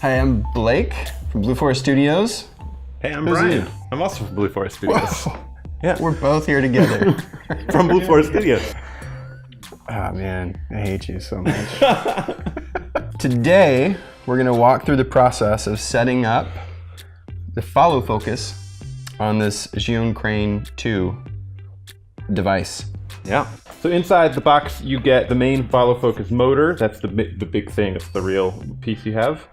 Hi, I'm Blake from Blueforest Studios. Hey, I'm Who's Bryan. you? I'm also from Blueforest Studios. Whoa. Yeah, We're both here together. from Blueforest Studios. Oh man, I hate you so much. Today, we're gonna walk through the process of setting up the follow focus on this Zhiyun Crane 2 device. Yeah. So inside the box, you get the main follow focus motor. That's the big thing. It's the real piece you have.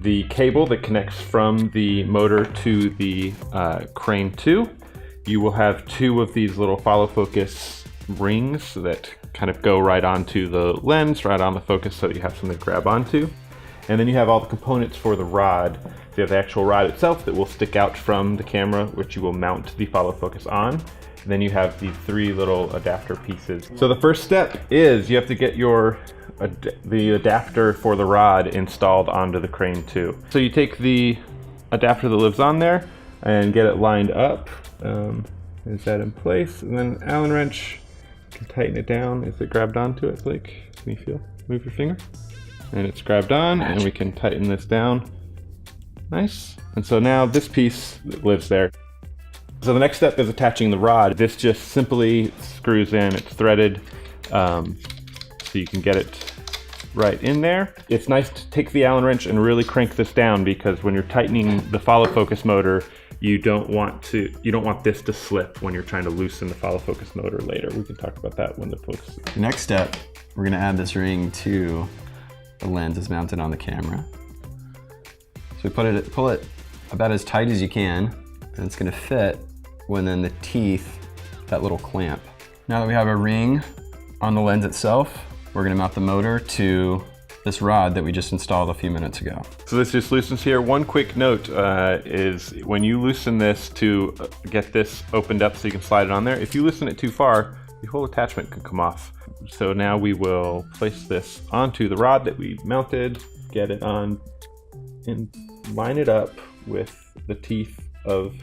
The cable that connects from the motor to the Crane 2. You will have two of these little follow focus rings that kind of go right onto the lens, right on the focus, so you have something to grab onto. And then you have all the components for the rod. You have the actual rod itself that will stick out from the camera, which you will mount the follow focus on. And then you have these three little adapter pieces. So the first step is you have to get the adapter for the rod installed onto the Crane 2. So you take the adapter that lives on there and get it lined up. Is that in place? And then Allen wrench, can tighten it down. Is it grabbed onto it, Blake? Can you feel? Move your finger. And it's grabbed on, and we can tighten this down. Nice. And so now this piece lives there. So the next step is attaching the rod. This just simply screws in, it's threaded, so you can get it right in there. It's nice to take the Allen wrench and really crank this down, because when you're tightening the follow focus motor, you don't want this to slip when you're trying to loosen the follow focus motor later. We can talk about that when the focus. The next step, we're gonna add this ring to the lens that's mounted on the camera. So we pull it about as tight as you can, and it's gonna fit within the teeth, that little clamp. Now that we have a ring on the lens itself, we're gonna mount the motor to this rod that we just installed a few minutes ago. So this just loosens here. One quick note is when you loosen this to get this opened up so you can slide it on there, if you loosen it too far, the whole attachment could come off. So now we will place this onto the rod that we mounted, get it on, and line it up with the teeth of.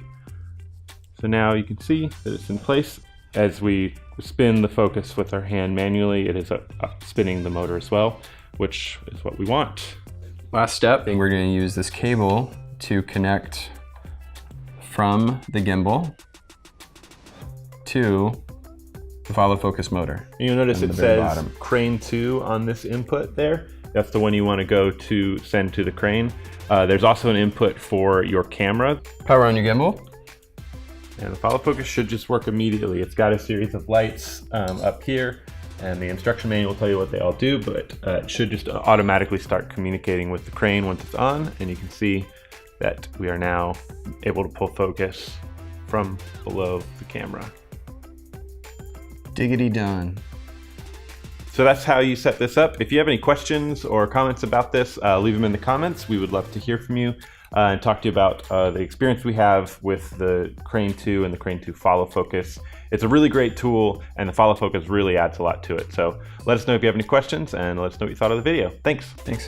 So now you can see that it's in place. As we spin the focus with our hand manually, it is spinning the motor as well, which is what we want. Last step, we're going to use this cable to connect from the gimbal to the follow focus motor. You'll notice it says Crane 2 on this input there. That's the one you want to go to send to the Crane. There's also an input for your camera. Power on your gimbal. And the follow focus should just work immediately. It's got a series of lights up here, and the instruction manual will tell you what they all do, but it should just automatically start communicating with the Crane once it's on, and you can see that we are now able to pull focus from below the camera. Diggity done. So that's how you set this up. If you have any questions or comments about this, leave them in the comments. We would love to hear from you and talk to you about the experience we have with the Crane 2 and the Crane 2 follow focus. It's a really great tool, and the follow focus really adds a lot to it. So let us know if you have any questions, and let us know what you thought of the video. Thanks. Thanks.